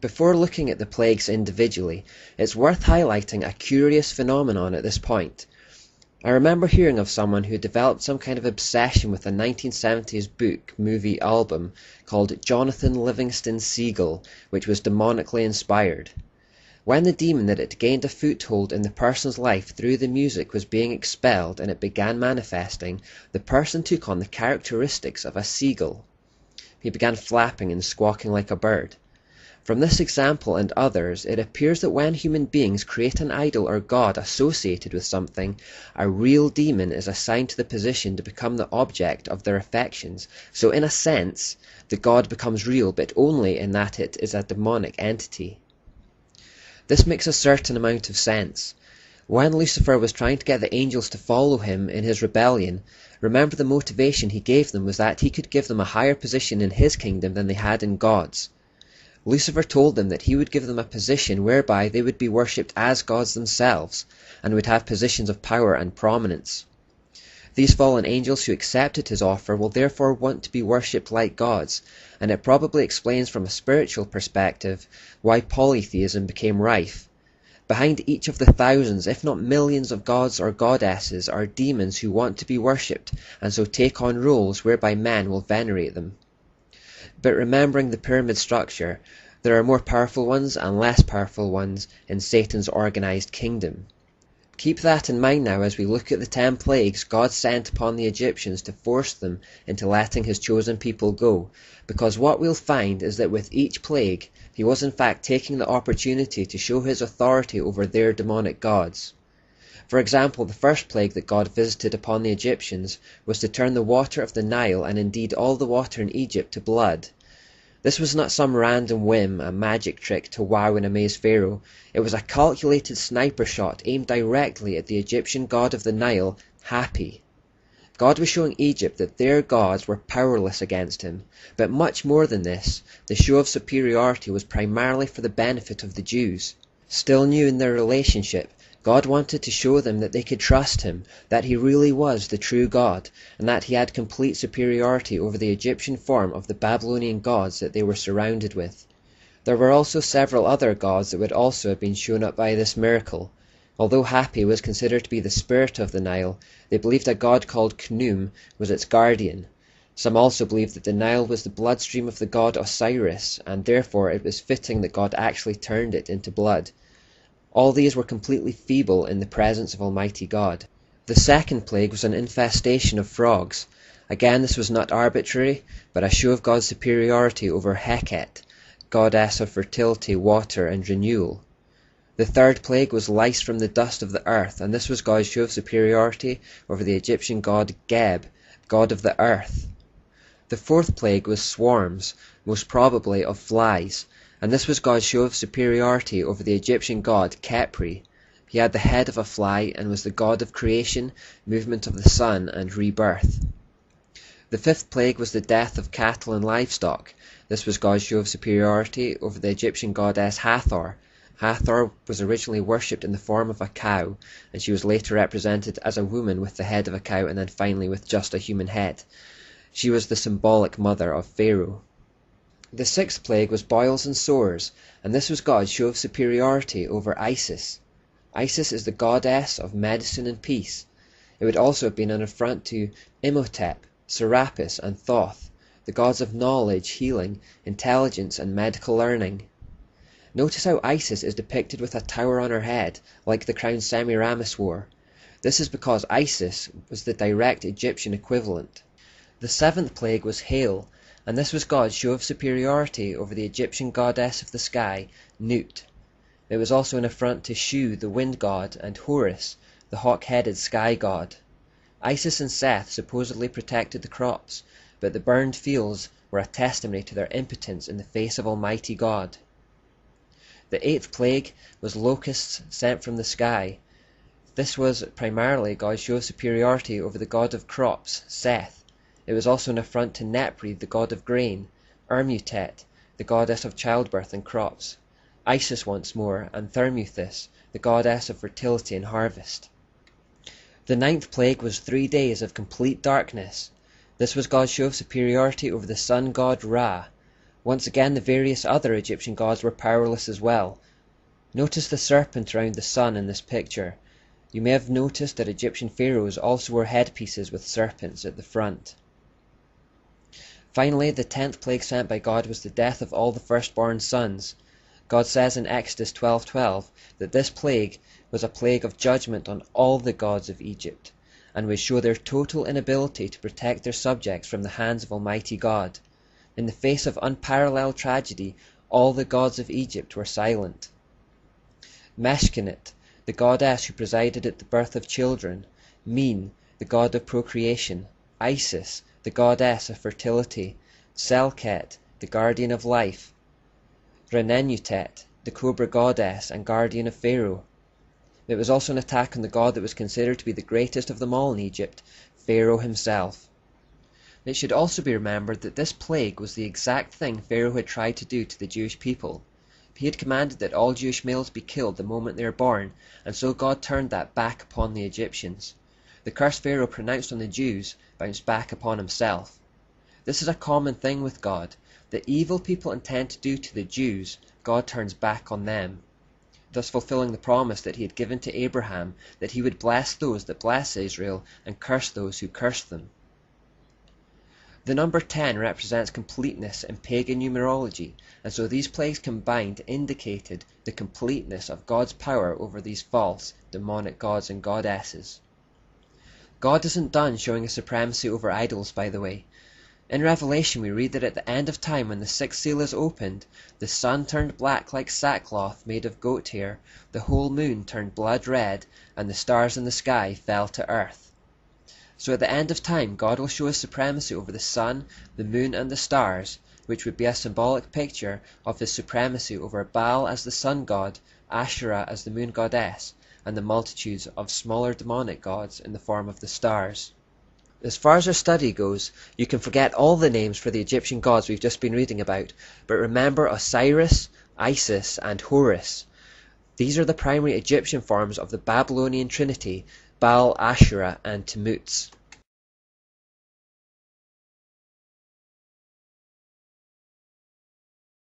Before looking at the plagues individually, it's worth highlighting a curious phenomenon at this point. I remember hearing of someone who developed some kind of obsession with a 1970s book movie album called Jonathan Livingston Seagull, which was demonically inspired. When the demon that had gained a foothold in the person's life through the music was being expelled and it began manifesting, the person took on the characteristics of a seagull. He began flapping and squawking like a bird. From this example and others, it appears that when human beings create an idol or god associated with something, a real demon is assigned to the position to become the object of their affections. So in a sense, the god becomes real, but only in that it is a demonic entity. This makes a certain amount of sense. When Lucifer was trying to get the angels to follow him in his rebellion, remember the motivation he gave them was that he could give them a higher position in his kingdom than they had in God's. Lucifer told them that he would give them a position whereby they would be worshipped as gods themselves, and would have positions of power and prominence. These fallen angels who accepted his offer will therefore want to be worshipped like gods, and it probably explains from a spiritual perspective why polytheism became rife. Behind each of the thousands, if not millions of gods or goddesses are demons who want to be worshipped, and so take on roles whereby men will venerate them. But remembering the pyramid structure, there are more powerful ones and less powerful ones in Satan's organized kingdom. Keep that in mind now as we look at the 10 plagues God sent upon the Egyptians to force them into letting his chosen people go, because what we'll find is that with each plague, he was in fact taking the opportunity to show his authority over their demonic gods. For example, the first plague that God visited upon the Egyptians was to turn the water of the Nile, and indeed all the water in Egypt, to blood. This was not some random whim, a magic trick to wow and amaze Pharaoh. It was a calculated sniper shot aimed directly at the Egyptian god of the Nile, Hapi. God was showing Egypt that their gods were powerless against him. But much more than this, the show of superiority was primarily for the benefit of the Jews. Still new in their relationship, God wanted to show them that they could trust him, that he really was the true God, and that he had complete superiority over the Egyptian form of the Babylonian gods that they were surrounded with. There were also several other gods that would also have been shown up by this miracle. Although Hapi was considered to be the spirit of the Nile, they believed a god called Khnum was its guardian. Some also believed that the Nile was the bloodstream of the god Osiris, and therefore it was fitting that God actually turned it into blood. All these were completely feeble in the presence of Almighty God. The second plague was an infestation of frogs. Again, this was not arbitrary, but a show of God's superiority over Heket, goddess of fertility, water, and renewal. The third plague was lice from the dust of the earth, and this was God's show of superiority over the Egyptian god Geb, god of the earth. The fourth plague was swarms, most probably of flies, and this was God's show of superiority over the Egyptian god Khepri. He had the head of a fly and was the god of creation, movement of the sun, and rebirth. The fifth plague was the death of cattle and livestock. This was God's show of superiority over the Egyptian goddess Hathor. Hathor was originally worshipped in the form of a cow, and she was later represented as a woman with the head of a cow and then finally with just a human head. She was the symbolic mother of Pharaoh. The sixth plague was boils and sores, and this was God's show of superiority over Isis. Isis is the goddess of medicine and peace. It would also have been an affront to Imhotep, Serapis, and Thoth, the gods of knowledge, healing, intelligence, and medical learning. Notice how Isis is depicted with a tower on her head, like the crown Semiramis wore. This is because Isis was the direct Egyptian equivalent. The seventh plague was hail, and this was God's show of superiority over the Egyptian goddess of the sky, Nut. It was also an affront to Shu, the wind god, and Horus, the hawk-headed sky god. Isis and Seth supposedly protected the crops, but the burned fields were a testimony to their impotence in the face of Almighty God. The eighth plague was locusts sent from the sky. This was primarily God's show of superiority over the god of crops, Seth. It was also an affront to Nepri, the god of grain, Ermutet, the goddess of childbirth and crops, Isis once more, and Thermuthis, the goddess of fertility and harvest. The ninth plague was 3 days of complete darkness. This was God's show of superiority over the sun god Ra. Once again, the various other Egyptian gods were powerless as well. Notice the serpent around the sun in this picture. You may have noticed that Egyptian pharaohs also wore headpieces with serpents at the front. Finally, the 10th plague sent by God was the death of all the firstborn sons. God says in Exodus 12:12 that this plague was a plague of judgment on all the gods of Egypt, and would show their total inability to protect their subjects from the hands of Almighty God. In the face of unparalleled tragedy, all the gods of Egypt were silent. Meshkinit, the goddess who presided at the birth of children; Min, the god of procreation; Isis, the goddess of fertility; Selket, the guardian of life; Renenutet, the cobra goddess and guardian of Pharaoh. It was also an attack on the god that was considered to be the greatest of them all in Egypt, Pharaoh himself. It should also be remembered that this plague was the exact thing Pharaoh had tried to do to the Jewish people. He had commanded that all Jewish males be killed the moment they are born, and so God turned that back upon the Egyptians. The curse Pharaoh pronounced on the Jews bounced back upon himself. This is a common thing with God. The evil people intend to do to the Jews, God turns back on them, thus fulfilling the promise that he had given to Abraham, that he would bless those that bless Israel and curse those who curse them. The number 10 represents completeness in pagan numerology, and so these plagues combined indicated the completeness of God's power over these false, demonic gods and goddesses. God isn't done showing his supremacy over idols, by the way. In Revelation we read that at the end of time, when the 6th seal is opened, the sun turned black like sackcloth made of goat hair, the whole moon turned blood red, and the stars in the sky fell to earth. So at the end of time, God will show his supremacy over the sun, the moon and the stars, which would be a symbolic picture of his supremacy over Baal as the sun god, Asherah as the moon goddess, and the multitudes of smaller demonic gods in the form of the stars. As far as our study goes, you can forget all the names for the Egyptian gods we've just been reading about, but remember Osiris, Isis and Horus. These are the primary Egyptian forms of the Babylonian trinity, Baal, Asherah and Tammuz.